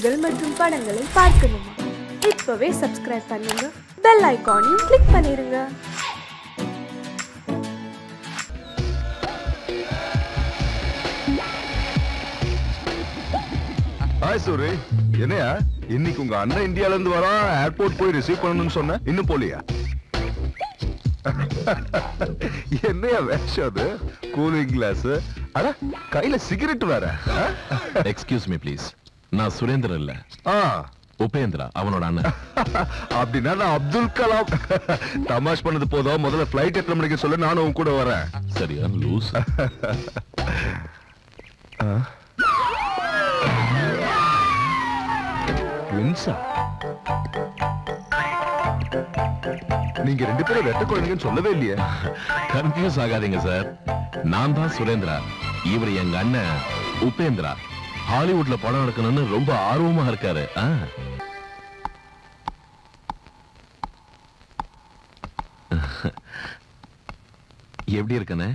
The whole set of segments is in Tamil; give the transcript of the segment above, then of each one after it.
பாடல்கள் மற்றும் படங்களை பார்க்கணுமா? இப்பவே சப்ஸ்கிரைப் பண்ணுங்க, பெல் ஐகானையும் கிளிக் பண்ணிருங்க. ஹாய் சூரி, என்னையா இன்னைக்கு உங்க அண்ணன் இந்தியால இருந்து வரா, ஏர்போர்ட் போய் ரிசீவ் பண்ணணும்னு சொன்ன, இன்னும் போலியா? என்னையா வேஷம் அது? கூலிங் கிளாஸ், அட கையில சிகரெட் வேற. எக்ஸ்கியூஸ் மீ ப்ளீஸ், நான் சுரேந்திர இல்ல, உபேந்திரா, அவனோட அண்ணன். அப்படின்னா நான் அப்துல் கலாம். தமாஷ் பண்ணது போதும், முதல்ல ஃபிளைட் எத்தனை மணிக்கு சொல்லு, நானும் உன் கூட வரேன். சரியா லூஸ்? நீங்க ரெண்டு பேரும் ரெட்ட குழந்தைங்கன்னு சொல்லவே இல்லையே. கன்ஃபியூஸ் ஆகாதீங்க சார், நான் தான் சுரேந்திரா, இவர் எங்க அண்ணன் உபேந்திரா. ஹாலிவுட்ல படம் எடுக்கணும்னு ரொம்ப ஆர்வமா இருக்காரு. எப்படி இருக்கனே?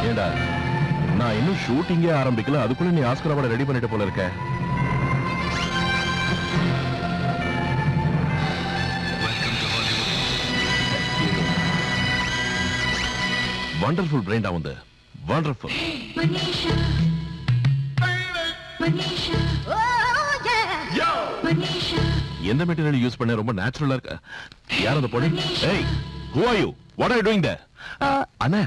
ஏண்டா, நான் இன்னும் ஷூட்டிங்கே ஆரம்பிக்கல, அதுக்குள்ள நீ ஆஸ்கர் அவார்ட் ரெடி பண்ணிட்டு போல இருக்க. வண்டர்ஃபுல் பிரைண்டா வந்து வண்டர்ஃபுல். எந்த மெட்டீரியல் யூஸ் பண்ண ரொம்ப நேச்சுரலா இருக்கு. யார் அந்த பொண்ணு? ஏய், who are you? What are you doing there? அண்ணா,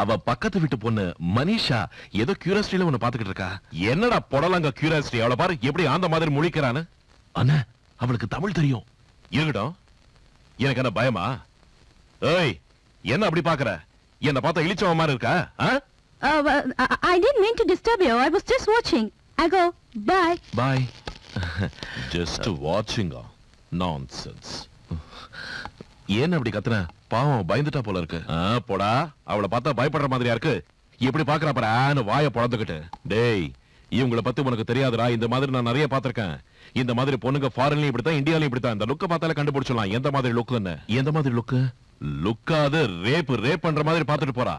அவ பக்கத்து வீட்டு பொண்ணு மனிஷா ஏதோ கியூரியாசிட்டில உன்னை பாத்துக்கிட்டு இருக்கா. என்னடா பொடலங்க கியூரியாசிட்டி? அவளை பாரு எப்படி அந்த மாதிரி முழிக்கிறான்னு. அண்ணா, அவளுக்கு தமிழ் தெரியும். இருக்கட்டும், எனக்கு என்ன பயமா? ஏய், என்ன அப்படி பாக்குற? என்ன பார்த்தா இழிச்சவ மாதிரி இருக்கா? I didn't mean to disturb you. I was just watching. I go. Bye. Bye. Just watching. Nonsense. ஏன் அப்படி கத்துன? பாவம் பயந்துட்டா போல இருக்கு. போடா, அவளை பார்த்தா பயப்படுற மாதிரியா இருக்கு. எப்படி பாக்குறா பாரு, வாயை பொளந்துக்கிட்டு. டேய், இவங்களை பத்தி உனக்கு தெரியாதுடா. இந்த மாதிரி நான் நிறைய பாத்திருக்கேன். இந்த மாதிரி பொண்ணுங்க ஃபாரின்லயும் இப்படித்தான், இந்தியாலயும் இப்படித்தான். இந்த லுக்க பார்த்தாலே கண்டுபிடிச்சிடலாம் எந்த மாதிரி லுக். எந்த மாதிரி லுக்கு? லுக்காது ரேப் பண்ற மாதிரி பாத்துட்டு போறா.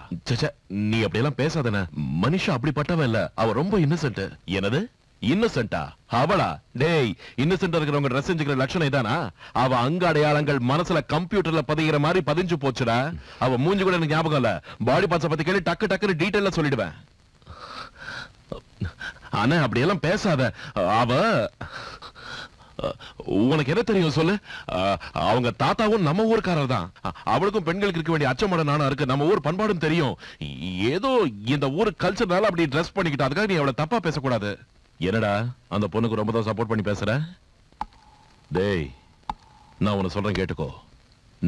நீ அப்படி எல்லாம் பேசாதன. மனிஷா அப்படிப்பட்டவ இல்ல, அவ ரொம்ப இன்னசென்ட். என்னது இன்னசென்டா? அவளா? டேய், இன்னசென்ட் இருக்கிறவங்க ட்ரெஸ் செஞ்சுக்கிற லட்சணம் இதானா? அவ அங்க அடையாளங்கள் மனசுல கம்ப்யூட்டர்ல பதிகிற மாதிரி பதிஞ்சு போச்சுடா. அவ மூஞ்சி கூட எனக்கு ஞாபகம் இல்ல. பாடி பார்ட்ஸ் பத்தி கேள்வி டக்குன்னு டீடைலா சொல்லிடுவேன். ஆனா அப்படியெல்லாம் பேசாத. அவ உனக்கு என்ன தெரியும் சொல்லு? அவங்க தாத்தாவும் நம்ம ஊருக்காரர் தான். அவளுக்கும் பெண்களுக்கு இருக்க வேண்டிய அச்சமோட நானும் இருக்கு. நம்ம ஊர் பண்பாடும் தெரியும். ஏதோ இந்த ஊர் கல்ச்சர்னால அப்படி ட்ரெஸ் பண்ணிக்கிட்டு, அதுக்காக நீ அவளை தப்பா பேசக்கூடாது. என்னடா, அந்த பொண்ணுக்கு ரொம்ப தான் சப்போர்ட் பண்ணி பேசுற? டேய், நான் உன்னை சொல்றேன் கேட்டுக்கோ.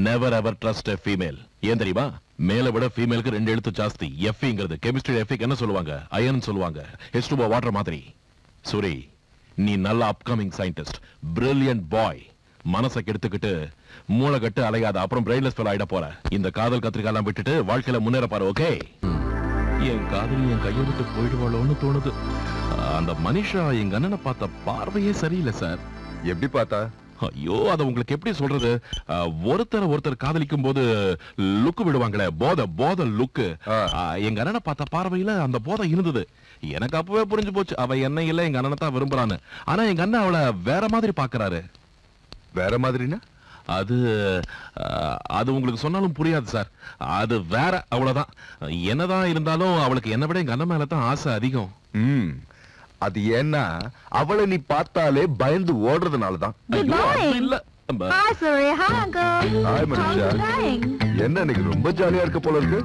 நெவர் எவர் ட்ரஸ்ட் எ ஃபீமேல். ஏன் தெரியுமா? மேல விட ஃபீமேலுக்கு 2 எழுத்து ஜாஸ்தி. எஃப்ங்கிறது கெமிஸ்ட்ரி எஃபிக் என்ன சொல்லுவாங்க? அயன் சொல்லுவாங்க. H2O வாட்டர் மாதிரி. சூரி, நீ நல்ல அப்கமிங் சயின்டிஸ்ட், பிரில்லியன்ட் பாய். மனசை கெடுத்துக்கிட்டு மூளை கட்டு அலையாத, அப்புறம் பிரெயின்லெஸ் ஃபெல் ஆயிட போற. இந்த காதல் கத்திரிக்காலாம் விட்டுட்டு வாழ்க்கையில முன்னேற பாரு. ஓகே? என் காதலி என் கையை விட்டு போயிடுவாளோன்னு தோணுது. அந்த மனிஷா எங்க அண்ணனை பார்த்த பார்வையே சரியில்லை சார். எப்படி பார்த்தா? ஐயோ, அத உங்களுக்கு எப்படி சொல்றது? ஒருத்தர் காதலிக்கும் போது லுக்கு விடுவாங்களே, போத லுக்கு. எங்க அண்ணனை பார்த்த பார்வையில அந்த போதை இருந்தது. எனக்கு அப்பவே புரிஞ்சு போச்சு, அவ என்ன இல்ல எங்க அண்ணனை தான் விரும்புறான்னு. ஆனா எங்க அண்ணன் அவளை வேற மாதிரி பாக்குறாரு. வேற மாதிரினா? அது உங்களுக்கு சொன்னாலும் புரியாது சார். அது வேற, அவ்வளவுதான். என்னதான் இருந்தாலும் அவளுக்கு என்ன விட எங்க அண்ணன் மேலதான் ஆசை அதிகம். அது ஏன்னா அவளை நீ பார்த்தாலே பயந்து ஓடுறதுனாலதான். என்ன இன்னைக்கு ரொம்ப ஜாலியா இருக்க போல இருக்கு.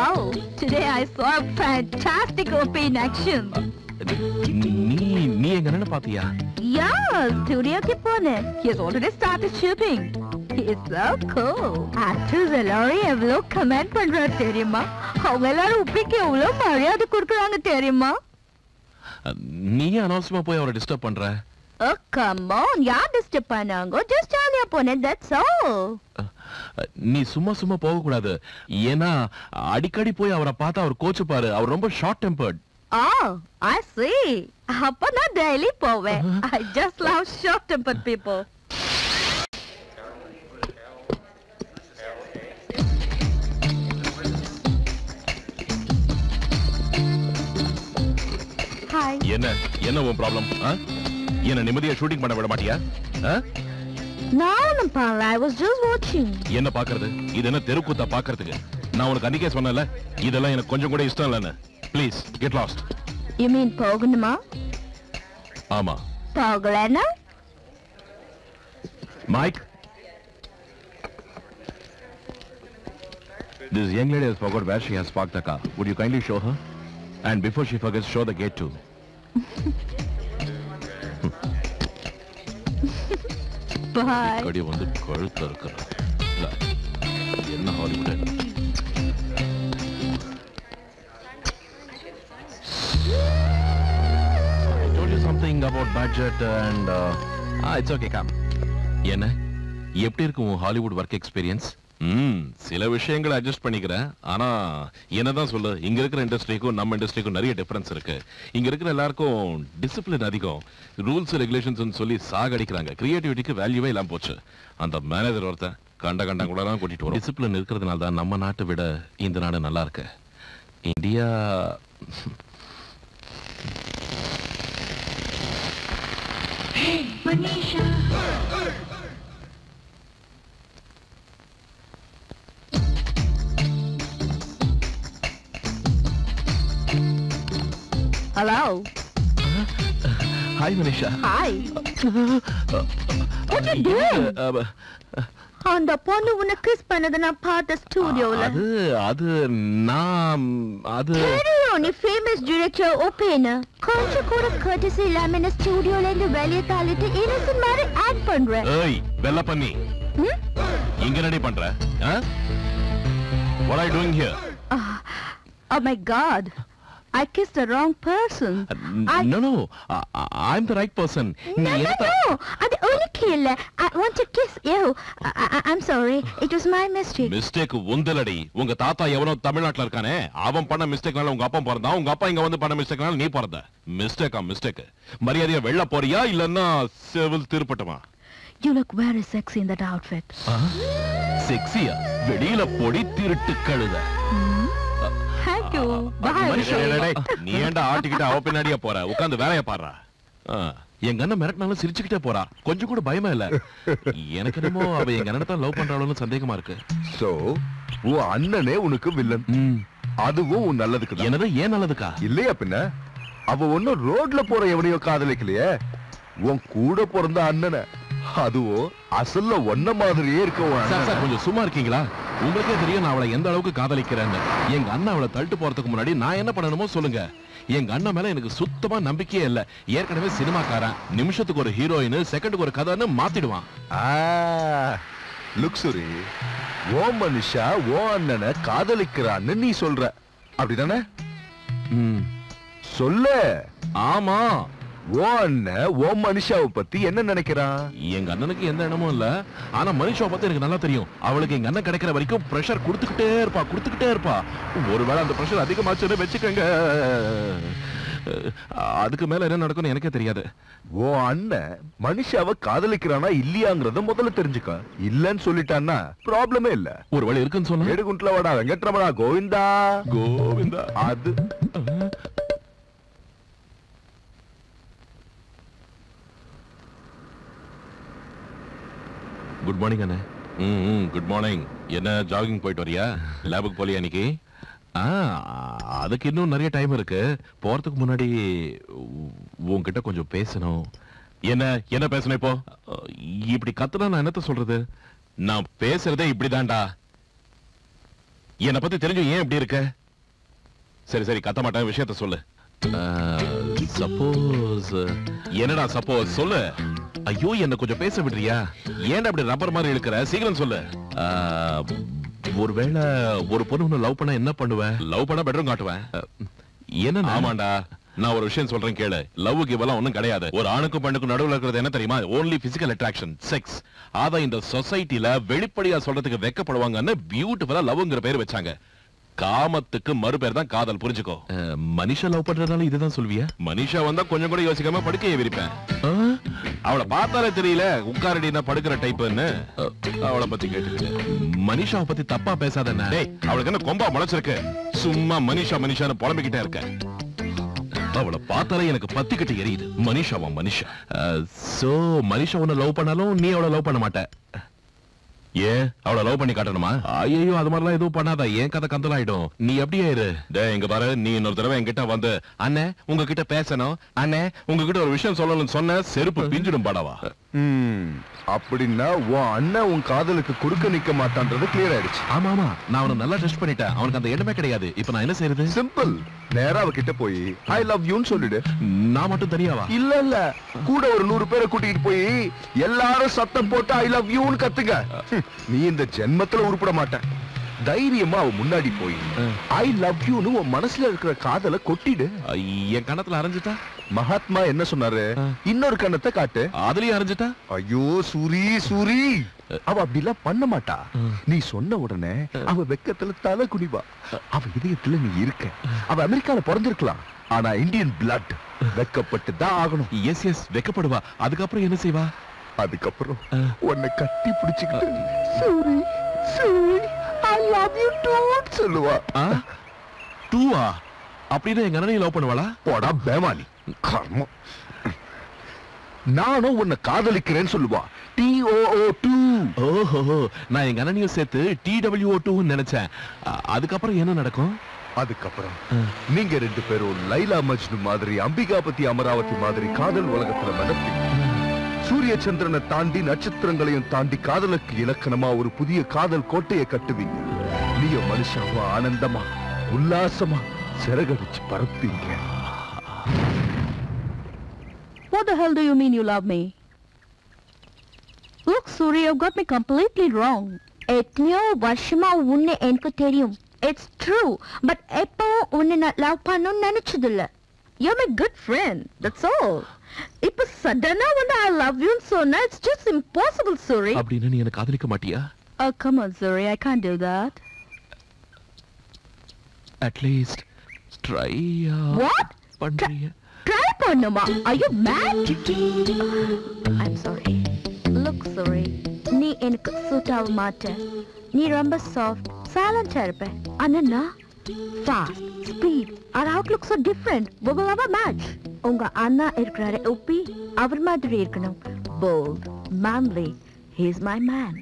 Oh, today I saw a fantastic OP in action. நீ எங்க என்ன பாத்தியா? Yeah, studio ke pone. He has already started shooting. He is so cool. Actors எல்லாரும் எவ்வளவு கமெண்ட் பண்றாரு தெரியுமா? அவங்க எல்லாரும் உப்பிக்கு எவ்வளவு மரியாதை கொடுக்கறாங்க தெரியுமா? நீ அனாவசியமா போய் அவரை டிஸ்டர்ப் பண்ற? Oh, come on. யார் டிஸ்டர்ப் பண்ணாங்க? Just ஜாலியா போனேன், that's all. நீ சும்மா போக கூடாது. ஏன்னா அடிக்கடி போய் அவரை பார்த்தா அவர் கோச்சுப்பாரு. அவர் ரொம்ப short tempered. Oh, I see. அப்ப நான் daily போவேன். I just love short-tempered people. Hi. என்ன உன் ப்ராப்ளம்? என்ன நிம்மதியா ஷூட்டிங் பண்ண விட மாட்டியா? நான் பால I was just watching. என்ன பாக்குறது? இது என்ன தெருக்கூத்தா பாக்குறதுக்கு? நான் உனக்கு அன்னைக்கே சொன்னேன்ல, இதெல்லாம் எனக்கு கொஞ்சம் கூட இஷ்டம் இல்லன்னு. Please get lost. You mean போகணுமா? ஆமா. போகலனா? Mike, this young lady has forgot where she has parked the car. Would you kindly show her? And before she forgets, show the gate too. Bye. கடி வந்து கழுத்து இருக்கிற என்ன Hollywood. I told you something about budget and it's okay, come. என்ன எப்படி இருக்கு உன் ஹாலிவுட் ஒர்க் எக்ஸ்பீரியன்ஸ்? சில விஷயங்களை அட்ஜஸ்ட் பண்ணிக்கிறேன். ஆனா என்னதான் சொல்ல, இங்க இருக்கிற இண்டஸ்ட்ரிக்கும் நம்ம இண்டஸ்ட்ரிக்கும் நிறைய டிஃபரன்ஸ் இருக்கு. இங்க இருக்கிற எல்லாருக்கும் டிசிப்ளின் அதிகம், ரூல்ஸ் ரெகுலேஷன்ஸ் சொல்லி சாகடிக்கிறாங்க. கிரியேட்டிவிட்டிக்கு வேல்யூவே இல்லாம போச்சு. அந்த மேனேஜர் ஒருத்தன் கண்ட கூட எல்லாம் கூட்டிட்டு வரும். டிசிப்ளின் இருக்கிறதுனால தான் நம்ம நாட்டை விட இந்த நாடு நல்லா இருக்கு. India Hello. Hi, Manisha. Hi. What you doing? அந்த பொண்ணு உன்னை கிஸ் பண்ணத நான் பார்த்த ஸ்டுடியோல. அது நான் நீ ஃபேமஸ் டைரக்டர் ஓபேனா கொஞ்சம் கூட courtesy இல்லாம இந்த ஸ்டுடியோல இருந்து வெளிய தள்ளிட்டு innocent மாதிரி ஆக்ட் பண்ற. ஏய் வெல்ல பண்ணி. இங்க ரெடி பண்ற? What are you doing here? Oh my god. I kissed the wrong person. No. I'm the right person. No. அது உனக்கு இல்ல. I want to kiss you. I'm sorry. It was my mistake. Mistake உந்தலடி. உங்க தாத்தா எவனோ தமிழ்நாட்டுல இருக்கானே, அவன் பண்ண மிஸ்டேக்னால உங்க அப்பா பிறந்தான். உங்க அப்பா இங்க வந்து பண்ண மிஸ்டேக்னால நீ பிறந்த. மிஸ்டேக். மரியாதையா வெள்ள போறியா இல்லன்னா செவில் திருப்பட்டுமா? You look very sexy in that outfit. செக்ஸியா? வெளியில பொடி திருட்டு கழுத. Thank you. Bye. நீ ஏன்டா ஆட்டிக்கிட்ட அவ பின்னாடியே போற? உட்கார்ந்து வேலைய பாருடா. எங்க அண்ணன் மிரட்டினாலும் சிரிச்சுக்கிட்டே போறா. கொஞ்சம் கூட பயமா இல்ல. எனக்கு என்னமோ அவ எங்க அண்ணனை தான் லவ் பண்றாளோன்னு சந்தேகமா இருக்கு. சோ உன் அண்ணனே உனக்கு வில்லன். அதுவும் உன் நல்லதுக்கு. என்னது ஏன் நல்லதுக்கா? இல்லையா பின்ன? அவ ஒன்னும் ரோட்ல போற எவனையோ காதலிக்கலையே, உன் கூட பிறந்த அண்ணனை. அதுவோ அசல்ல ஒன்ன மாதிரியே இருக்க. சார் கொஞ்சம் சும்மா இருக்கீங்களா? உங்களுக்கே தெரியும் நான் அவளை எந்த அளவுக்கு காதலிக்கிறேன்னு. எங்க அண்ணன் அவளை தள்ளிட்டு போறதுக்கு முன்னாடி நான் என்ன பண்ணணுமோ சொல்லுங்க. எங்க அண்ணன் மேல எனக்கு சுத்தமா நம்பிக்கையே இல்ல. ஏற்கனவே சினிமாக்காரன், நிமிஷத்துக்கு ஒரு ஹீரோயின், செகண்டுக்கு ஒரு கதைன்னு மாத்திடுவான். லுக்ஸுரி, ஓ மனுஷா ஓ அண்ணனை காதலிக்கிறான்னு நீ சொல்ற, அப்படிதானே? சொல்லு. ஆமா. ஓ அண்ணன் ஓ மனுஷாவை பத்தி என்ன நினைக்கிறான்? எங்க அண்ணனுக்கு எந்த எண்ணமும் இல்ல. ஆனா மனுஷாவை பத்தி எனக்கு நல்லா தெரியும். அவளுக்கு எங்க அண்ணன் கிடைக்கிற வரைக்கும் பிரஷர் கொடுத்துக்கிட்டே இருப்பா. ஒருவேளை அந்த பிரஷர் அதிகமாச்சுன்னு வச்சுக்கோங்க, அதுக்கு மேல என்ன நடக்கும்னு எனக்கே தெரியாது. ஓ அண்ணன் மனுஷாவை காதலிக்கிறானா இல்லையாங்கிறத முதல்ல தெரிஞ்சுக்க. இல்லன்னு சொல்லிட்டான்னா ப்ராப்ளமே இல்ல. ஒரு வழி இருக்குன்னு சொன்னா ஏடுகுண்ட்ல வாடா வெங்கட்ரமணா கோவிந்தா. அது குட் மார்னிங் அண்ணே. Good morning. என்ன ஜாகிங் போயிட்டு வரியா? லேபுக்கு போலியா இன்னைக்கு? அதுக்கு இன்னும் நிறைய டைம் இருக்கு. போறதுக்கு முன்னாடி உன்கிட்ட கொஞ்சம் பேசணும். என்ன பேசணும் இப்போ? இப்படி கத்துனா நான் என்னத்த சொல்றது? நான் பேசுறதே இப்படிதான்டா. என்னை பத்தி தெரிஞ்சு ஏன் இப்படி இருக்க? சரி கத்த மாட்டேன், விஷயத்த சொல்லு. சப்போஸ் என்னடா சப்போஸ் சொல்லு. ஐயோ என்ன கொஞ்சம் பேச விடுறியா? ஏன்டா அப்படி ரப்பர் மாதிரி இழுக்கிற? சீக்கிரம் சொல்லு. ஒருவேளை ஒரு பொண்ணு லவ் பண்ண என்ன பண்ணுவேன்? லவ் பண்ண பெட்ரூம் காட்டுவேன். என்ன? ஆமாண்டா, நான் ஒரு விஷயம் சொல்றேன் கேளு. லவ் கிவெல்லாம் ஒண்ணும் கிடையாது. ஒரு ஆணுக்கும் பெண்ணுக்கும் நடுவுல இருக்கிறது என்ன தெரியுமா? Only physical attraction, sex. அத இந்த சொசைட்டில வெளிப்படையா சொல்றதுக்கு வெக்கப்படுவாங்கன்னு பியூட்டிஃபுல்லா லவ்ங்கிற பேர் வச்சாங்க. காமத்துக்கு மறுபேர் தான் காதல், புரிஞ்சுக்கோ. மனிஷா லவ் பண்றதுனால இதுதான் சொல்வியா? மனிஷா வந்தா கொஞ்சம் கூட யோசிக்காம படுக்கையை விரிப்பேன். அவளை பார்த்தாலே தெரியல உட்காரடினா படுக்கிற டைப்னு. அவளை பத்தி கேட்டுக்கிட்டு மனிஷாவை பத்தி தப்பா பேசாத. அவளுக்கு என்ன கொம்பா முளைச்சிருக்கு? சும்மா மனிஷா மனிஷான்னு புலம்பிக்கிட்டே இருக்க. அவளை பார்த்தாலே எனக்கு பத்திக்கிட்டு எரியுது. மனிஷாவா மனிஷா? சோ மனிஷா உன்னை லவ் பண்ணாலும் நீ அவளை லவ் பண்ண மாட்ட. ஏன் அவளை லவ் பண்ணி காட்டணுமா? ஐயோ அது மாதிரிலாம் எதுவும் பண்ணாத, ஏன் கதை கந்தலாயிடும். நீ அப்படியே இரு. இங்க பாரு, நீ இன்னொரு தடவை என்கிட்ட வந்து அண்ணே உங்ககிட்ட பேசணும், அண்ணே உங்ககிட்ட ஒரு விஷயம் சொல்லணும்னு சொன்ன செருப்பு பிஞ்சிடும் படவா. அப்படின்னா உன் அண்ணன் உன் காதலுக்கு குறுக்க நிக்க மாட்டான்றது கிளியர் ஆயிடுச்சு. ஆமா ஆமா, நான் அவனை நல்லா டெஸ்ட் பண்ணிட்டேன். அவனுக்கு அந்த இடமே கிடையாது. இப்ப நான் என்ன செய்யறது? சிம்பிள். நேரா அவகிட்ட போய் ஐ லவ் யூன்னு சொல்லிடு. நான் மட்டும் தனியாவா? இல்ல இல்ல, கூட ஒரு 100 பேரை கூட்டிட்டு போய் எல்லாரும் சத்தம் போட்டு ஐ லவ் யூன்னு கத்துங்க. நீ இந்த ஜென்மத்துல உருப்பட மாட்ட. தைரியமா அவ முன்னாடி போய் ஐ லவ் யூன்னு உன் மனசுல இருக்கிற காதலை கொட்டிடு. என் கணத்துல அரைஞ்சிட்டா? மகாத்மா என்ன சொன்னாரு? இன்னொரு கண்ணத்தை காட்டு. அதுலயும் அரைஞ்சிட்டா? ஐயோ சூரி சூரி, அவ அப்படிலாம் பண்ண மாட்டா. நீ சொன்ன உடனே அவ வெக்கத்துல தலை குனிவா. அவ இதயத்துல நீ இருக்க. அவ அமெரிக்கால பிறந்திருக்கலாம், ஆனா இந்தியன் பிளட். வெக்கப்பட்டு தான் ஆகணும். எஸ் எஸ், வெக்கப்படுவா. அதுக்கப்புறம் என்ன செய்வா? அதுக்கப்புறம் உன்னை கட்டி பிடிச்சுக்கிட்டு sorry sorry I love you too சொல்லுவா. டூவா? அப்படின்னா எங்க அண்ணனை லவ் பண்ணுவாளா? போடா பேமானி கர்மம். நானும் உன்னை காதலிக்கிறேன்னு சொல்லுவா. TOO2. ஓஹோ, நான் எங்க அண்ணனையும் சேர்த்து TWO2 நினைச்சேன். அதுக்கப்புறம் என்ன நடக்கும்? அதுக்கப்புறம் நீங்க 2 பேரும் லைலா மஜ்னு மாதிரி, அம்பிகாபதி அமராவதி மாதிரி காதல் உலகத்துல நடப்பீங்க. சூரிய சந்திரனை தாண்டி நட்சத்திரங்களையும் தாண்டி காதலுக்கு இலக்கணமா ஒரு புதிய காதல் கோட்டையை கட்டுவீங்க. நீயோ மனுஷாவா ஆனந்தமா உல்லாசமா சிறகடிச்சு பறப்பீங்க. What the hell do you mean you love me? Look, Suri, you've got me completely wrong. எத்தனையோ வருஷமா உன்னை எனக்கு தெரியும். It's true. But எப்போ உன்னை நான் லவ் பண்ணணும்னு நினைச்சதில்ல. You're my good friend. That's all. இப்ப சடனா வந்து I love you சொன்னா it's just impossible, Suri. அப்படின்னா நீ என்ன காதலிக்க மாட்டியா? Oh, come on, Suri. I can't do that. At least try. What? பண்றியா? Try பண்ணுமா? Are you mad? I'm sorry. Look, Suri. நீ எனக்கு சூட் ஆக மாட்ட. நீ ரொம்ப சாஃப்ட், சைலண்டா இருப்ப. ஆனா fast, speed, our outlooks are different. We will have a match. உங்க அண்ணா இருக்கிறாரு ஒப்பி, அவர் மாதிரி இருக்கணும். Bold, manly. He's my man.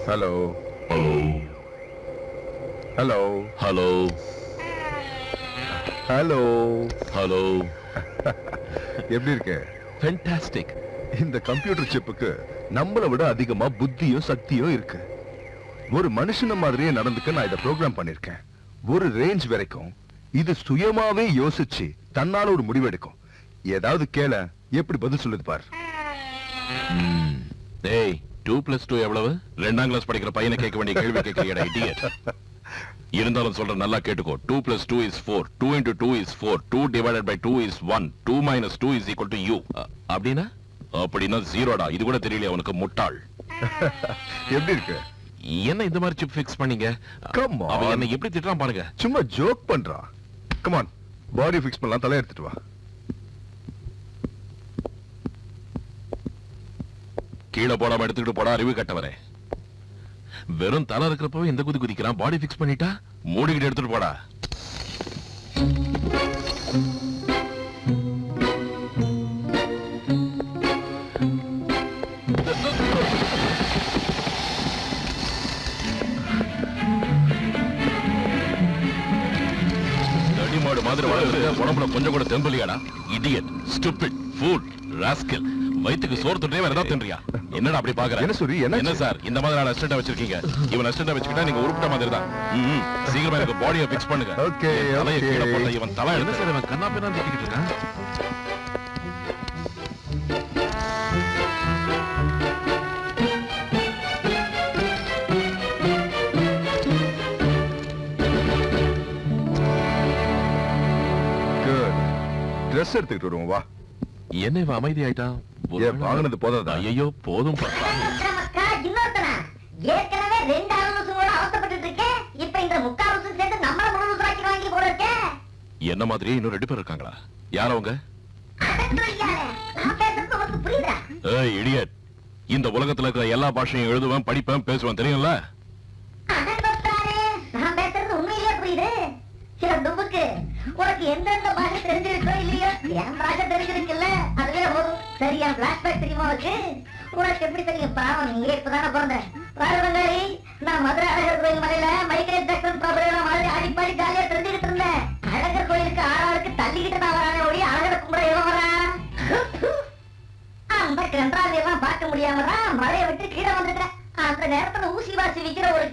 Hello hello hello hello hello எப்படி இருக்க? ஃபேண்டாஸ்டிக். இந்த கம்ப்யூட்டர் சிப்புக்கு நம்மளை விட அதிகமா புத்தியும் சக்தியும் இருக்கு. ஒரு மனுஷன மாதிரியே நடந்துக்க நான் இதை ப்ரோக்ராம் பண்ணிருக்கேன். ஒரு ரேஞ்ச் வரைக்கும் இது சுயமாவே யோசிச்சு தன்னால ஒரு முடிவு எடுக்கும். ஏதாவது கேள, எப்படி பதில் சொல்லுது பார். டேய் 2+2 எவ்வளவு? 2ஆம் கிளாஸ் படிக்கிற பையனை கேட்க வேண்டிய கேள்வி கேட்கிறியடா இடியட். இருந்தாலும் சொல்ற நல்லா கேட்டுக்கோ. 2+2 is 4. 2 into 2 is 4. 2 divided by 2 is 1. 2 minus 2 is equal to u. அப்படின்னா 0டா. இது கூட தெரியல உனக்கு முட்டாள். எப்படி இருக்கு? என்ன இந்த மாதிரி சிப் ஃபிக்ஸ் பண்ணீங்க? அவன் என்ன எப்படி திட்டுறான் பாருங்க. சும்மா ஜோக் பண்றான். கம் ஆன், பாடி ஃபிக்ஸ் பண்ணலாம். தலை எடுத்துட்டு வா. கீழே போடாம எடுத்துக்கிட்டு போடா அறிவு கட்டவரே. வெறும் தலை இருக்கிறப்பவே இந்த குதி குதிக்கிறான். பாடி ஃபிக்ஸ் பண்ணிட்டா மூடிக்கிட்டு எடுத்துட்டு போடா. தடிமாடு மாதிரி வளர்ந்து உடம்புல கொஞ்சம் கூட தெம்பலியாடா. Idiot, stupid, fool, rascal. வயித்துக்கு சோறு தொட்டே வேற ஏதாவது தின்றியா? என்னடா அப்படி பாக்குற? என்ன சார் இந்த மாதிரி அசிஸ்டன்டா வச்சிருக்கீங்க? இவன் அசிஸ்டன்டா வச்சுக்கிட்டா நீங்க உருப்பிட்ட மாதிரி தான். சீக்கிரமா எனக்கு பாடியை ஃபிக்ஸ் பண்ணுங்க. ஓகே தலையை கீழே போட்ட இவன் தலை என்ன சார் இவன் கண்ணா பின்னா திட்டிக்கிட்டு இருக்கான். ட்ரெஸ் எடுத்துக்கிட்டு வருவோம் வா. என்ன இவன் அமைதி ஆயிட்டான்? வாங்கினது போதாதா? ஐயோ போதும். ஏற்கனவே 2 அலுவலகம் அவசரப்பட்டு இருக்கேன். இப்ப இந்த 3/4 வருஷம் சேர்த்து நம்மள 3 வருஷம் வாங்கி போட இருக்கேன். என்ன மாதிரி இன்னும் 2 பேர் இருக்காங்களா? யார் அவங்க? புரியுதா? ஏய் இடியட், இந்த உலகத்துல இருக்கிற எல்லா பாஷையும் எழுதுவேன், படிப்பேன், பேசுவேன் தெரியும்ல? நான் பேசுறது உண்மையிலேயே புரியுது. சில டுபுக்கு உனக்கு எந்தெந்த பாஷை தெரிஞ்சிருக்கோ இல்லையோ, என் பாஷை தெரிஞ்சிருக்குல்ல, அதுவே போதும். சரியா பிளாஷ்பேக் தெரியுமா உனக்கு? உனக்கு எப்படி தெரியும்? பாவம், நீங்க இப்பதானே பிறந்த பாருவங்காரி. நான் மதுரை அழகர் கோயில் மலையில மைக்கேல் ஜாக்சன் பாபுலாம் மாதிரி ஆடிப்பாடி ஜாலியா தெரிஞ்சுக்கிட்டு இருந்தேன். அழகர் கோயிலுக்கு ஆறாருக்கு தள்ளிக்கிட்டு நான் வரானே ஒளி அழகரை கும்பிட எவன் வரா? அந்த கன்றாவை எல்லாம் பார்க்க முடியாமதான் மழையை விட்டு கீழே வந்துட்டேன். அந்த நேரத்துல ஊசி வாசி விக்கிற ஒரு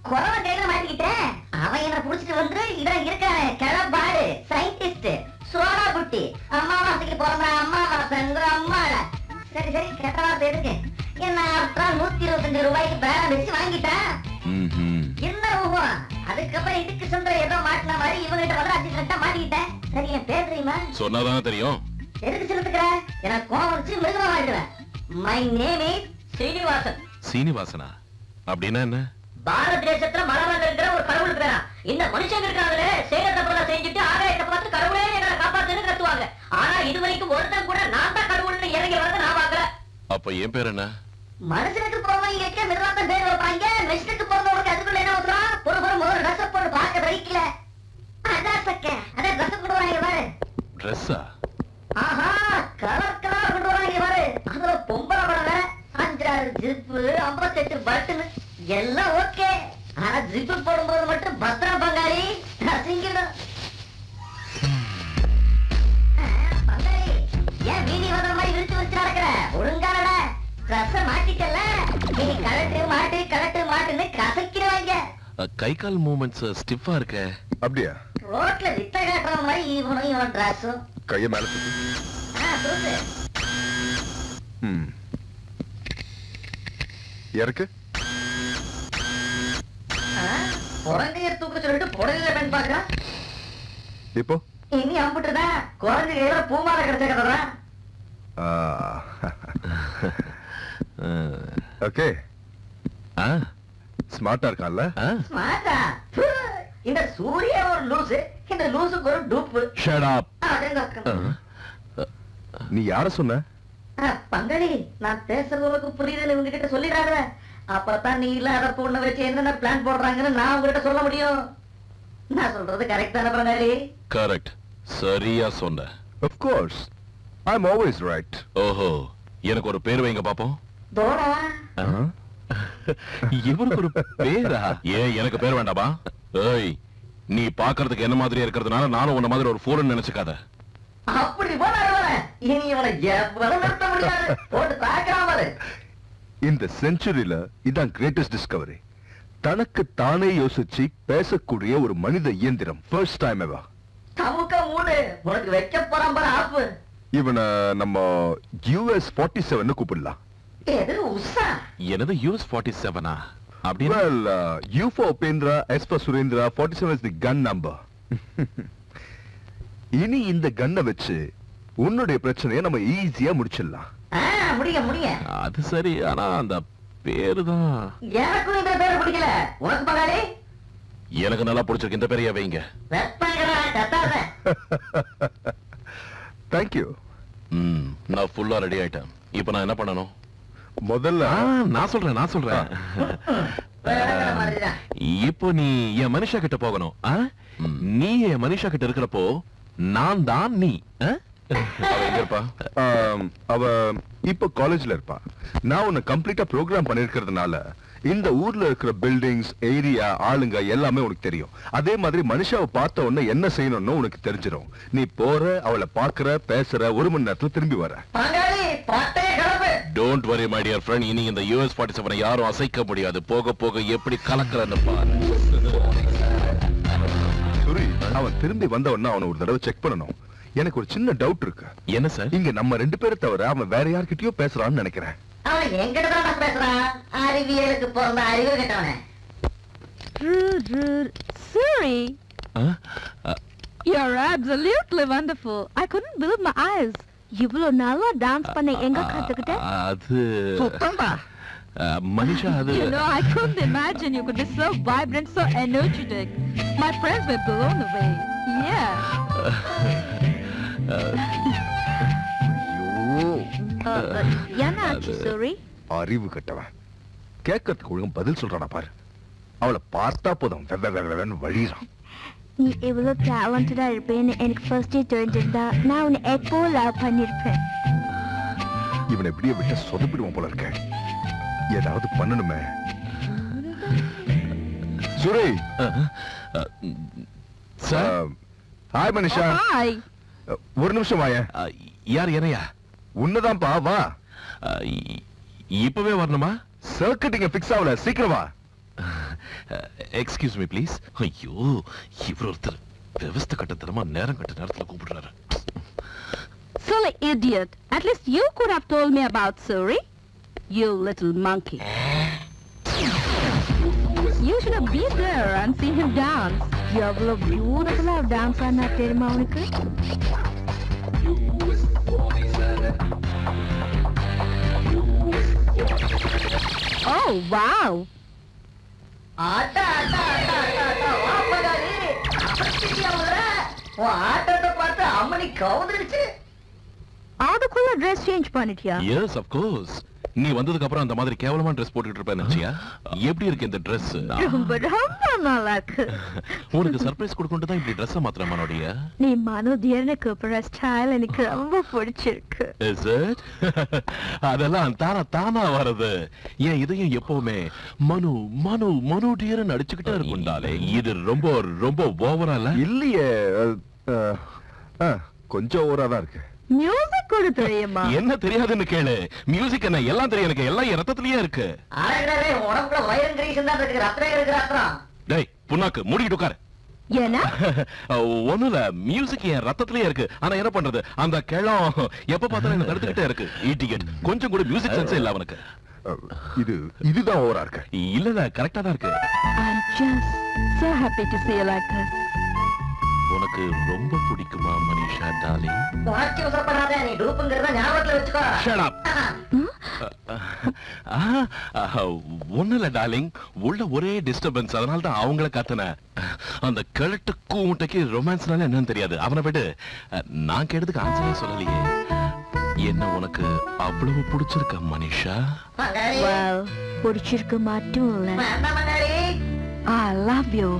குறவன் கையில மாட்டிக்கிட்டேன். அவன் என்ன புடிச்சிட்டு வந்து இதான் இருக்கானே கிளப்பாடு சயின்டிஸ்ட் சோழா புட்டி. அம்மாவாசைக்கு பிறந்த அம்மாவாசைங்கிற அம்மாட. சரி சரி கெட்ட வார்த்தை எதுக்கு? என்ன 125 ரூபாய்க்கு பேரம் வச்சு வாங்கிட்டான். என்ன ஊகம்? அதுக்கப்புறம் இதுக்கு சொந்த ஏதோ மாட்டின மாதிரி இவங்கிட்ட வந்து அசிஸ்டன்ட்டா மாட்டிக்கிட்டேன். சரி என் பேர் தெரியுமா? சொன்னாதானே தெரியும். எதுக்கு செலுத்துக்கிற? எனக்கு கோவம் வச்சு மிருகமா மாட்டிடுவேன். My name is Srinivasan. சீனிவாசனா? அப்படின்னா என்ன? பாரத தேசத்துல மலர்ந்து இருக்கிற ஒரு கடவுளுக்கு வேணா. இந்த மனுஷங்க இருக்காங்களே சேகரத்தை செஞ்சுட்டு ஆகாயத்தை பார்த்து கடவுளே எங்களை காப்பாத்துன்னு கத்துவாங்க. ஆனா இது வரைக்கும் ஒருத்தன் கூட நான் தான் கடவுள்னு இறங்கி வரத நான் பாக்கல. அப்ப என் பேர் என்ன? மனுஷனுக்கு பிறந்தவங்க மிருகத்தான் பேர் வைப்பாங்க. மெஷினுக்கு பிறந்தவங்களுக்கு அதுக்குள்ள என்ன ஊத்துறான்? ஒரு ட்ரெஸ் போட்டு பார்க்க வைக்கல. அதான் சக்க அதான் ட்ரெஸ் கொண்டு வராங்க பாரு. ட்ரெஸ்ஸா? ஆஹா, கலர் கலர் கொண்டு வராங்க பாரு. அதுல பொம்பளை படம் வேற. 5-6 ஜிப்பு 58 பட்டுன்னு எல்லாம் ஓகே. ஆனா ஜிப்பு போடும்போது மட்டும் பத்திரம் பங்காளி அசிங்கிடும். பங்காளி ஏன் வீதி வந்த மாதிரி விரிச்சு வச்சு நடக்கிற? ஒழுங்கானட ட்ரெஸ் மாட்டிக்கல. நீ கலட்டு மாட்டுன்னு கசக்கிடுவாங்க. கை கால் மூவ்மெண்ட்ஸ் ஸ்டிஃபா இருக்க. அப்படியா? ரோட்ல வித்த காட்டுற மாதிரி இவனும் இவன் ட்ரெஸ்ஸும். கைய மேல தூக்கு. தூக்கு. இறக்கு. குழந்தைய தூக்க சொல்லிட்டு புடவையில பெண் பாக்குறான். இப்போ இனி அம்புட்டுதான் குழந்தைகள பூமாலை கிடைச்ச கதை. ஓகே. ஸ்மார்ட்டா இருக்கான்ல? ஸ்மார்ட்டா? இந்த சூரிய ஒரு லூசு, இந்த லூசுக்கு ஒரு டூப்பு. Shut up. நீ யார சொன்ன? பங்காளி, நான் பேசுறதுக்கு புரியுதுன்னு உங்ககிட்ட சொல்லிடாத. அப்பதான் நீ இல்லாத பொண்ணை வச்சு என்னென்ன பிளான் போடுறாங்கன்னு நான் உங்ககிட்ட சொல்ல முடியும். நான் சொல்றது கரெக்ட் தானே பங்காளி? கரெக்ட். சரியா சொன்ன. Of course. I'm always right. ஓஹோ, எனக்கு ஒரு பேர் வைங்க பாப்போம். தோரா. இவருக்கு ஒரு பேரா? ஏன் எனக்கு பேர் வேண்டாமா? ஏய், நீ பாக்குறதுக்கு என்ன மாதிரி இருக்கிறதுனால நானும் உன்ன மாதிரி ஒரு ஃபோன் நினைச்சுக்காத. அப்படி போனாரு இனி இவனை எவ்வளவு நிறுத்த முடியாது, போட்டு தாக்காம. இந்த செஞ்சுரியில இதான் கிரேட்டஸ்ட் டிஸ்கவரி. தனக்கு தானே யோசிச்சு பேசக்கூடிய ஒரு மனித இயந்திரம். First time ever. தமுக்க மூடு, உனக்கு வைக்க போறான் பாரு ஆப்பு. இவனை நம்ம US 47 கூப்பிடலாம். எது உஷா? என்னது US-47? அப்படின்னா Well, U for Upendra, S for Surendra, 47 is the gun number. இனி இந்த கன்னை வச்சு உன்னுடைய பிரச்சனையை நம்ம ஈஸியா முடிச்சிடலாம். முடிய முடிய. அது சரி, ஆனா அந்த பேரு தான் எனக்கும் இந்த பேரு பிடிக்கல. உனக்கு பகாடி? எனக்கு நல்லா பிடிச்சிருக்கு. இந்த பேரையா வைங்க. Thank you. நான் ஃபுல்லா ரெடி ஆயிட்டேன். இப்போ நான் என்ன பண்ணணும்? முதல்ல நான் சொல்றேன். இப்போ நீ என் மனுஷா கிட்ட போகணும். நீ என் மனுஷா கிட்ட இருக்கிறப்போ நான் தான் நீ. அவ இப்ப காலேஜ்ல இருப்பா. நான் உன்னை கம்ப்ளீட்டா ப்ரோக்ராம் பண்ணிருக்கிறதுனால இந்த ஊர்ல இருக்கிற பில்டிங்ஸ், ஏரியா, ஆளுங்க எல்லாமே உனக்கு தெரியும். அதே மாதிரி மனுஷாவை பார்த்த உடனே என்ன செய்யணும்னு உனக்கு தெரிஞ்சிடும். நீ போற, அவளை பாக்குற, பேசுற, 1 மணி நேரத்துல திரும்பி வர. Don't worry my dear friend. இனி இந்த US-47 யாரும் அசைக்க முடியாது. போக போக எப்படி கலக்குறன்னு பாரு. சுரி, அவன் திரும்பி வந்த உடனே அவனை ஒரு தடவை செக் பண்ணணும். எனக்கு ஒரு சின்ன டவுட் இருக்கு. என்ன சார்? இங்க நம்ம 2 பேரை தவிர அவன் வேற யார்கிட்டயோ பேசுறான்னு நினைக்கிறேன். அவன் என்கிட்ட தான் பேசுறான். அறிவியலுக்கு பிறந்த அறிவு கேட்டவனே. Suri, you're absolutely wonderful. I couldn't believe my eyes. இவ்வளவு நல்லா டான்ஸ் பண்ண எங்க கத்துக்கிட்ட? அது சுத்தம்பா. மனிஷா, அது You know, I couldn't imagine you could be so vibrant, so energetic. My friends were blown away. Yeah. என்னாச்சு சூரி? அறிவு கட்டவன். கேட்கறதுக்கு ஒழுங்கு பதில் சொல்றானா பாரு. அவளை பார்த்தா போதும் வழிறான். நீ இவ்வளவு டேலண்டடா இருப்பேன்னு எனக்கு ஃபர்ஸ்டே தெரிஞ்சிருந்தா நான் உன்னை எப்போ லவ் பண்ணிருப்பேன். இவனை எப்படியே விட்டு சொதப்பிடுவான் போல இருக்க. ஏதாவது பண்ணணுமே. சுரே, சார். ஹாய் மனிஷா. ஹாய். ஒரு நிமிஷம் வாய. யார்? என்னையா? உன்னதான்ப்பா, வா. இப்பவே வரணுமா? சர்க்கிட்டிங்க ஃபிக்ஸ் ஆகல, சீக்கிரம் வா. Excuse me please. ஐயோ, இவர் ஒருத்தர் விவஸ்த கட்டத்தனமா நேரம் கட்ட நேரத்துல கூப்பிடுறாரு. Silly idiot. At least you could have told me about Suri. You little monkey. You should have been there and seen him dance. எவ்வளவு பியூட்டிஃபுல்லா டான்ஸ் ஆனா தெரியுமா உனக்கு? Oh wow. ஆட்டா ஆட்டா ஆட்டா ஆட்டா வாப்பகாரி. ஆட்டத்தை பார்த்து அம்மனி கவுந்துருச்சு. அதுக்குள்ள ட்ரெஸ் சேஞ்ச் பண்ணிட்டியா? Yes, of course. நீ வந்ததுக்கு அப்புறம் அந்த மாதிரி கேவலமா ட்ரெஸ் போட்டுட்டு இருப்பேன் நினைச்சியா? எப்படி இருக்கு இந்த Dress? ரொம்ப ரொம்ப நல்லா இருக்கு. உனக்கு சர்ப்ரைஸ் கொடுக்கணும் தான் இப்படி Dress மாத்துற மனோடியா? நீ மனோதியர்னு கூப்பிடுற ஸ்டைல் எனக்கு ரொம்ப பிடிச்சிருக்கு. Is it? அதெல்லாம் தானா வரது. ஏன் இதையும் எப்பவுமே மனு மனு மனோடியர்னு அடிச்சுக்கிட்டே இருக்கும்டாலே. இது ரொம்ப ரொம்ப ஓவரா இல்ல? இல்லையே, கொஞ்சம் ஓவரா தான் இருக்கு. மியூசிக் கூட தெரியுமா? என்ன தெரியாதுன்னு கேளு. மியூசிக் என்ன எல்லாம் தெரியும் எனக்கு. எல்லாம் என் ரத்தத்திலேயே இருக்கு. அடடே, உடம்புல வயரன் கிரீஸ் தான் இருக்கு, ரத்தம் இருக்கு ரத்தம். டேய் புண்ணாக்கு, மூடிட்டு உட்காரு. ஏன்னா ஒண்ணுல மியூசிக் என் ரத்தத்திலேயே இருக்கு. ஆனா என்ன பண்றது, அந்த கிழம் எப்ப பார்த்தாலும் என்ன தடுத்துக்கிட்டே இருக்கு. ஈட்டிகட் கொஞ்சம் கூட மியூசிக் சென்ஸே இல்ல அவனுக்கு. இதுதான் ஓவரா இருக்கு. இல்ல கரெக்டா தான் இருக்கு. I'm just so happy to see you like this. உனக்கு ரொம்ப பிடிக்குமா மனிஷா டார்லிங்? உனக்கு உசப்படாத, நீ டூப்புங்கறத ஞாபகத்துல வெச்சுக்கோ. Shut up. ஒண்ணுல டார்லிங், உள்ள ஒரே டிஸ்டர்பன்ஸ். அதனால தான் அவங்கள கத்துன. அந்த கிழட்டு கூட்டைக்கு ரொமான்ஸ்னால என்னன்னு தெரியாது. அவனை விட்டு நான் கேட்டதுக்கு ஆன்சரே சொல்லலையே. என்ன உனக்கு அவ்வளவு பிடிச்சிருக்க மனிஷா? Well, பிடிச்சிருக்க மட்டும் இல்ல, I love you.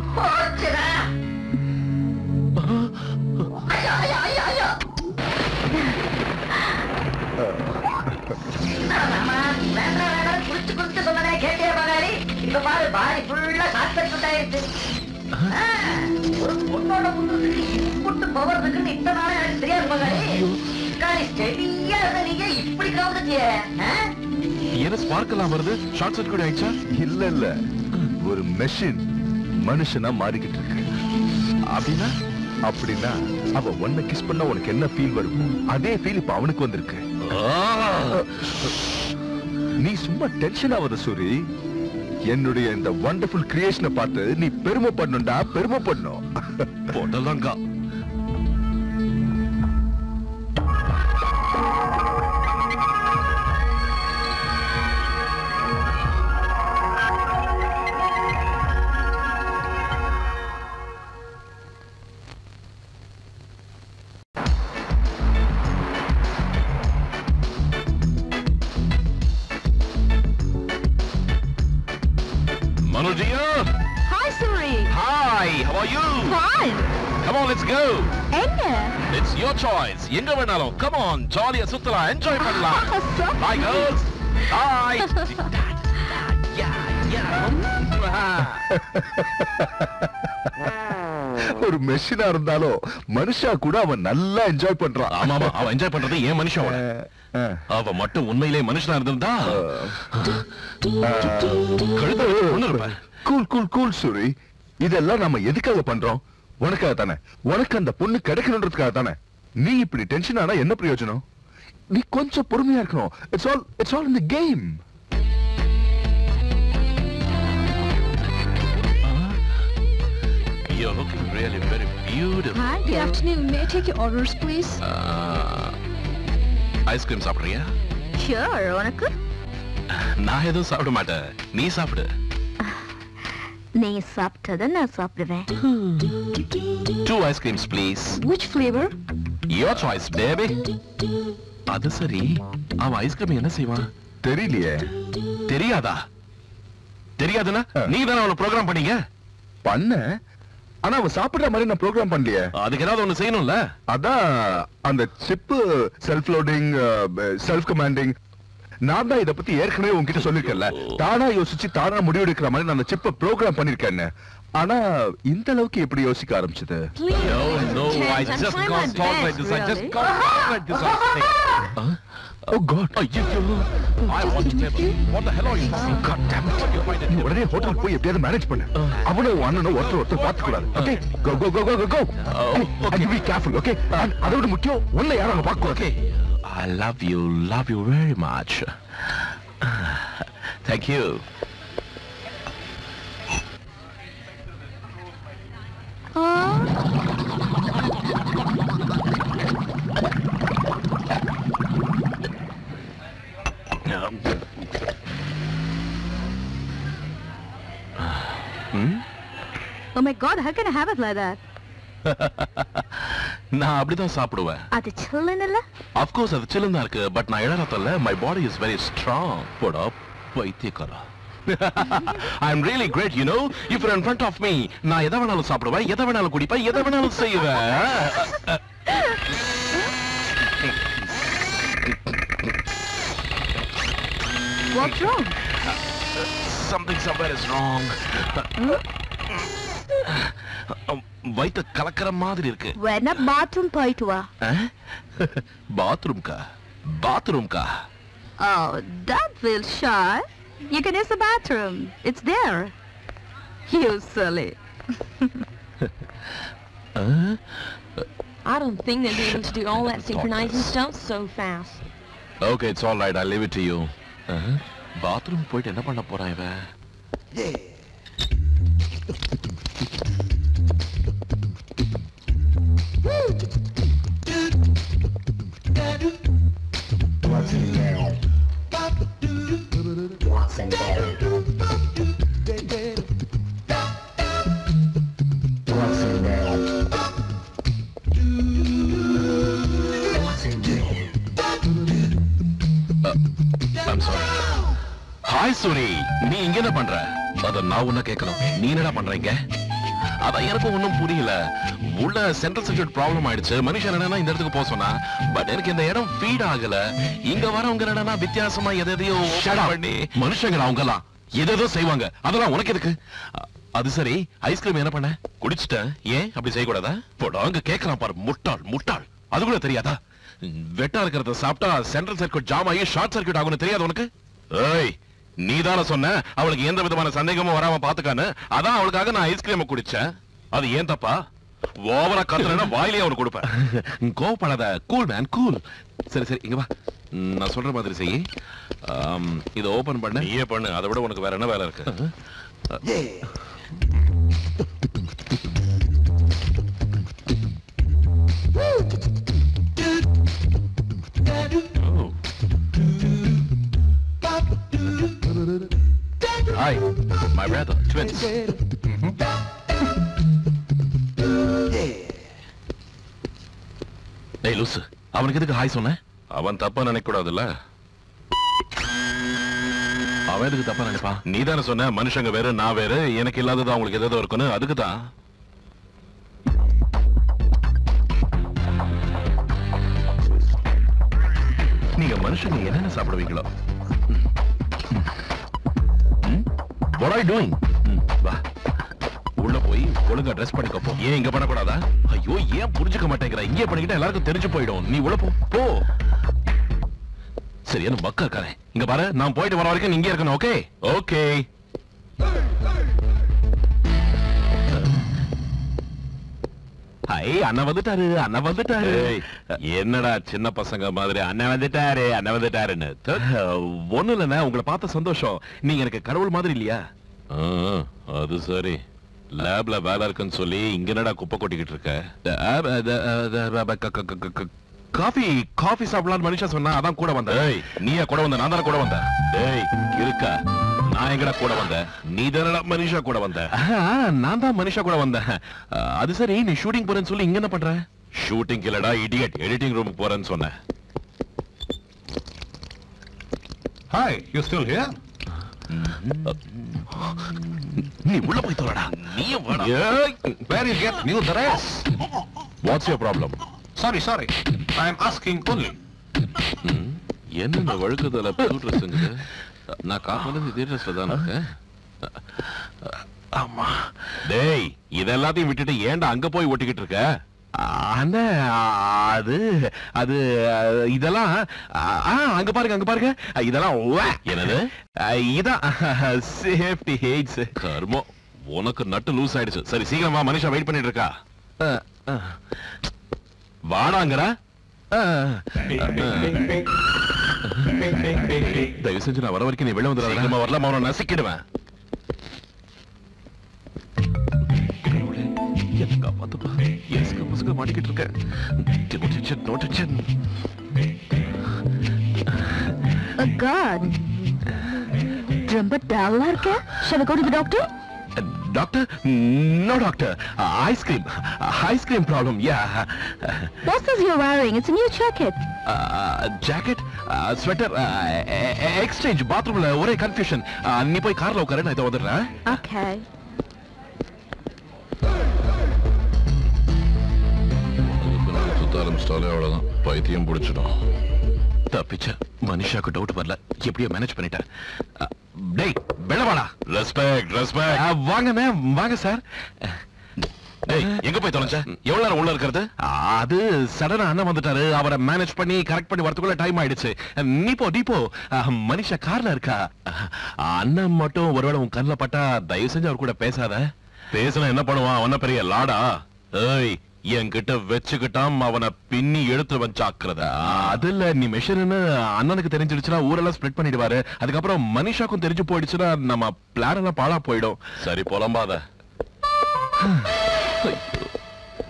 குளிச்சு சொன்னதே கேட்டியா பகாரி? இப்ப பாரு பாடி ஃபுல்லா ஷார்ட் சர்க்யூட் ஆயிடுச்சு. ஒரு பொண்ணோட முன்னுக்கு இம்புட்டு பவர் இருக்குன்னு இத்தனை நாள் எனக்கு தெரியாது மகளே. காலி ஸ்டெடியா இருந்த நீங்க இப்படி கவுந்துட்டியே. என்ன ஸ்பார்க் எல்லாம் வருது? ஷார்ட் சர்க்யூட் ஆயிடுச்சா? இல்ல ஒரு மெஷின் மனுஷனா மாறிக்கிட்டு இருக்கு. அப்படின்னா அவ ஒன்ன கிஸ் பண்ணா உனக்கு என்ன ஃபீல் வரும்? அதே ஃபீல் இப்ப அவனுக்கு வந்திருக்கு. நீ சும்மா டென்ஷன் ஆகாத சூரி. என்னுடைய இந்த வண்டர்ஃபுல் கிரியேஷனை பார்த்து நீ பெருமைப்படணும்டா, பெருமைப்படணும். போட்டலங்கா Hi, Suri. Hi, how are you? Fine. Come on, let's go. எங்க? It's your choice. எங்க வேணாலும். Come on, ஜாலியா சுத்தலாம், என்ஜாய் பண்ணலாம். Bye girls. Bye. ஒரு மெஷினா இருந்தாலும் மனுஷா கூட அவன் நல்லா என்ஜாய் பண்றான். ஆமா அவன் என்ஜாய் பண்றது ஏன் மனுஷன்? அவ மட்டும் உண்மையிலே மனுஷனா இருந்திருந்தா கூல் கூல் கூல் சூரி. இதெல்லாம் நம்ம எதுக்காக பண்றோம்? உனக்காக தானே. உனக்கு அந்த பொண்ணு கிடைக்கணுன்றதுக்காக தானே. நீ இப்படி டென்ஷன் ஆனா என்ன பிரயோஜனம்? நீ கொஞ்சம் பொறுமையா இருக்கணும். It's all in the game. You're looking really very beautiful. Hi, good afternoon. May I take your orders, please? Ice cream சாப்பிடுறியா? Sure, உனக்கு? நான் எதுவும் சாப்பிட மாட்டேன். நீ சாப்பிடு. நீ சாப்பிட்டத நான் சாப்பிடுவேன். 2 ice creams, please. Which flavor? Your choice, baby. அது சரி, அவன் ஐஸ்கிரீம் என்ன செய்வான்? தெரியலையே. தெரியாதா? தெரியாதுன்னா நீ தானே அவனை ப்ரோக்ராம் பண்ணீங்க? பண்ண. ஆனா அவன் சாப்பிடுற மாதிரி நான் ப்ரோக்ராம் பண்ணலையே. அதுக்கு ஏதாவது ஒண்ணு செய்யணும்ல. அதான் அந்த chip self loading, self commanding. நான் தான் இத பத்தி ஏற்கனவே உன்கிட்ட சொல்லிருக்கேன்ல. தானா யோசிச்சு தானா முடிவெடுக்கிற மாதிரி நான் அந்த சிப்ப ப்ரோக்ராம் பண்ணிருக்கேன்னு. ஆனா இந்த அளவுக்கு எப்படி யோசிக்க ஆரம்பிச்சது? No, I just can't talk like this. I just can't talk like this. Oh God. I want to tell you. What the hell are you talking? God damn it. நீ உடனே ஹோட்டல் போய் எப்படியாவது மேனேஜ் பண்ணு. அவனும் அண்ணனும் ஒருத்தர் பார்த்து கூடாது. Okay? Go. And be careful, okay? அதோட முக்கியம் உன்னை யாரும் அங்க பார்க்க கூடாது. I love you very much. Thank you. Oh my God, how can I have it like that? நான் அப்படிதான் சாப்பிடுவேன். அது சில்லுன்னு இல்ல? Of course அது சில்லுன்னு இருக்கு, பட் நான் இளரத்தல்ல. My body is very strong. Put up, பைத்தியக்காரா. I'm really great, you know. If you're in front of me, நான் எதை வேணாலும் சாப்பிடுவேன், எதை வேணாலும் குடிப்பேன், எதை வேணாலும் செய்வேன். What's wrong? Something somewhere is wrong. வயித்து கலக்கிற மாதிரி இருக்கு. வேணா பாத்ரூம் போயிட்டு வா. பாத்ரூம்கா? Oh, don't feel shy. You can use the bathroom. It's there. You silly. I don't think they'll be able to do all that synchronizing stuff so fast. Okay, it's all right. I'll leave it to you. Bathroom போயிட்டு என்ன பண்ண போறான் இவன்? I'm sorry. Hi, Suri. நீ இங்க என்ன பண்ற? அத நான் உன்ன கேட்கணும். நீ என்னடா பண்றீங்க? அத எனக்கு ஒண்ணும் புரியல. உள்ள சென்ட்ரல் சர்க்யூட் ப்ராப்ளம் ஆயிடுச்சு. மனுஷன் என்னன்னா இந்த இடத்துக்கு போக சொன்னா, பட் எனக்கு இந்த இடம் ஃபீட் ஆகல. இங்க வரவங்க என்னன்னா வித்தியாசமா எதையோ பண்ணி மனுஷங்க அவங்கலாம் ஏதோ செய்வாங்க. அதெல்லாம் உனக்கு எதுக்கு? அது சரி, ஐஸ்கிரீம் என்ன பண்ண? குடிச்சிட்டேன். ஏன் அப்படி செய்யக்கூடாதா? போடாங்க கேட்கலாம் பாரு. முட்டாள் முட்டாள். அது கூட தெரியாதா? வெட்டா இருக்கிறத சாப்பிட்டா சென்ட்ரல் சர்க்யூட் ஜாம் ஆகி ஷார்ட் சர்க்யூட் ஆகும்னு தெரியாது உனக்கு? ஏய், நீதான சொன்ன அவளுக்கு எந்த விதமான சந்தேகமும் வராம பாத்துக்கான்னு. அதான் அவளுக்காக நான் ஐஸ்கிரீம் குடிச்சேன். அது ஏன் தப்பா? ஓவரா கத்துறேன்னா வாயிலே அவனுக்கு கொடுப்பேன். கோவப்படாத. Cool man, cool. சரி சரி, இங்க வா. நான் சொல்ற மாதிரி செய். இதை ஓபன் பண்ண. நீயே பண்ணு. அதை விட உனக்கு வேற என்ன வேலை இருக்கு? Hi, my brother, twins. Hey, லூசு, அவனுக்கு எதுக்கு ஹாய் சொன்ன? அவன் தப்பா நினைக்க கூடாதுல்ல. அவன் எதுக்கு தப்பா நினைப்பா? நீ தானே சொன்ன மனுஷங்க வேற நான் வேற, எனக்கு இல்லாதது அவங்களுக்கு ஏதோ இருக்குன்னு. அதுக்கு தான். நீங்க மனுஷங்க என்னென்ன சாப்பிடுவீங்களோ? What are you doing? வா, உள்ள போய் ஒழுங்கா ட்ரெஸ் பண்ணிக்கப்போ. ஏன் இங்க பண்ணக்கூடாதா? ஐயோ, ஏன் புரிஞ்சுக்க மாட்டேங்கிற? இங்கே பண்ணிக்கிட்டா எல்லாருக்கும் தெரிஞ்சு போயிடும். நீ உள்ள போ. சரியான மக்கா இருக்கானே. இங்க பாரு, நான் போயிட்டு வர வரைக்கும் இங்கே இருக்கணும். Okay okay. ஐ, அண்ணன் வந்துட்டாரு, அண்ணன் வந்துட்டாரு. என்னடா சின்ன பசங்க மாதிரி அண்ணன் வந்துட்டாரு, அண்ணன் வந்துட்டாருன்னு? ஒண்ணு இல்லைண்ணா, உங்களை பார்த்த சந்தோஷம். நீங்க எனக்கு கடவுள் மாதிரி இல்லையா? அது சரி. லேப்ல வேலை இருக்குன்னு சொல்லி இங்க என்னடா குப்பை கொட்டிக்கிட்டு இருக்க? காஃபி சாப்பிடலான்னு மனுஷா சொன்னா, அதான் கூட வந்த. நீயா கூட வந்த? நான் தானே கூட வந்தேன். டேய் இருக்கா, நான் எங்கடா கூட வந்தேன்? நீ தானடா மனிஷா கூட வந்த. நான் தான் மனிஷா கூட வந்தேன். அது சரி, நீ ஷூட்டிங் போறேன்னு சொல்லி இங்க என்ன பண்ற? ஷூட்டிங் இல்லடா இடியட், எடிட்டிங் ரூமுக்கு போறேன்னு சொன்னேன். Hi, you still here? நீ உள்ள போய் தோறடா. நீயும் வாடா. Where you get new dress? What's your problem? Sorry. I am asking only. என்ன வழுக்குதல புது ட்ரெஸ்ஸுங்க? நான் காலையில இதே ட்ரெஸ்ல தான் இருக்கேன். ஆமா. டேய், இதெல்லாத்தையும் விட்டுட்டு ஏன்டா அங்க போய் ஒட்டிக்கிட்டு இருக்க? அண்ணே, அது இதெல்லாம் அங்க பாருங்க. இதெல்லாம் என்னது? இதான் சேஃப்டி ஹெய்ட்ஸ். கர்மோ, உனக்கு நட்டு லூஸ் ஆயிடுச்சு. சரி சீக்கிரமா, மனுஷா வெயிட் பண்ணிட்டு இருக்கா. வாடாங்கற. தயவு செஞ்சு நான் வர வரைக்கும் நீ வெளில வந்துடாத. நம்ம வரலாம், அவனை நசிக்கிடுவேன். மாட்டிக்கிட்டு இருக்கேன். ரொம்ப டல்லா இருக்க. Shall I go to the doctor? Doctor? No doctor. Ice cream problem. Yeah. What is you wearing? It's a new jacket. Jacket? Sweater? Exchange. Bathroomல ஒரே confusion. நீ போய் கார்ல உட்காரு, நான் இத வந்துடுறேன். Okay. ஆரம்பிச்சிட்டாலே அவ்வளவுதான், பைத்தியம் பிடிச்சிடும். தப்பிச்ச. மனுஷாக்கு டவுட் வரல, எப்படியோ மேனேஜ் பண்ணிட்டேன். டேய் பெலவாடா. ரெஸ்பெக்ட். வாங்கண்ணே, வாங்க சார். டேய், எங்க போய் தொலைஞ்ச? எவ்வளவு நேரம் உள்ள இருக்கிறது? அது சடனா அண்ணன் வந்துட்டாரு. அவரை மேனேஜ் பண்ணி கரெக்ட் பண்ணி வரதுக்குள்ள டைம் ஆயிடுச்சு. நீ போ. மனுஷா கார்ல இருக்கா. அண்ணன் மட்டும் ஒருவேளை உன் கண்ணில் பட்டா தயவு செஞ்சு அவர் கூட பேசாத. பேசினா என்ன பண்ணுவான்? அவன பெரிய லாடா. ஏய், என்கிட்ட வச்சுக்கிட்டாம் அவனை பின்னி எடுத்து வச்சாக்குறத. அதுல நீ மெஷின்னு அண்ணனுக்கு தெரிஞ்சிடுச்சுன்னா ஊரெல்லாம் ஸ்ப்ரெட் பண்ணிடுவாரு. அதுக்கப்புறம் மனிஷாக்கும் தெரிஞ்சு போயிடுச்சுன்னா நம்ம பிளான் எல்லாம் பாழா போயிடும். சரி, புலம்பாத.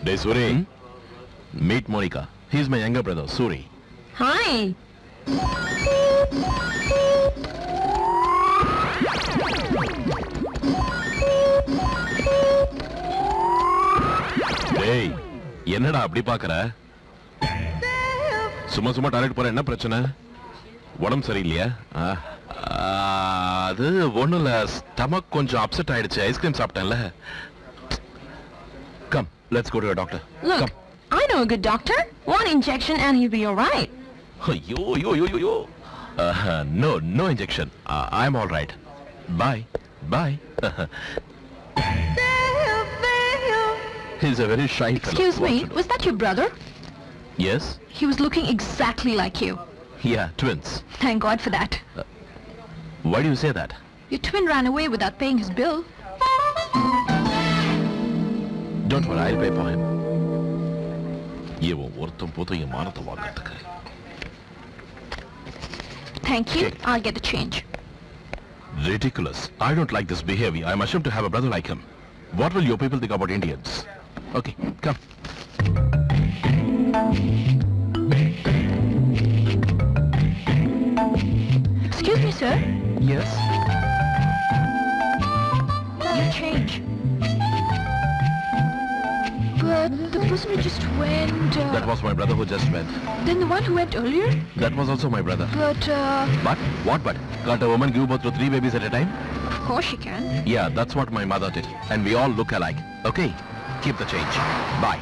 டேய் Suri, meet Monica. He is my younger brother, Suri. Hi. டேய், என்னடா அப்படி பாக்குற? சும்மா டாய்லெட் போற என்ன பிரச்சனை? உடம்பு சரியில்லையா? அது ஒண்ணும் இல்ல, ஸ்டமக் கொஞ்சம் அப்செட் ஆயிடுச்சு. Ice cream சாப்பிட்டேன்ல. Come, let's go to a doctor. Look, Come. I know a good doctor. One injection and he'll be all right. ஐயோ. No injection. I'm all right. Bye. Bye. He's a very shy fellow. Excuse me, was that your brother? Yes? He was looking exactly like you. Yeah, twins. Thank God for that. Why do you say that? Your twin ran away without paying his bill. Don't worry, I'll pay for him. இவன் ஒருத்தன் போதும் என் மானத்தை வாங்கிறதுக்கு. Thank you. Okay. I'll get the change. Ridiculous. I don't like this behavior. I'm ashamed to have a brother like him. What will your people think about Indians? Okay, come. Excuse me, sir. Yes? Your change. But the person who just went... That was my brother who just went. Then the one who went earlier? That was also my brother. But, But? What but? Can't a woman give birth to 3 babies at a time? Of course she can. Yeah, that's what my mother did. And we all look alike. Okay? Keep the change. Bye.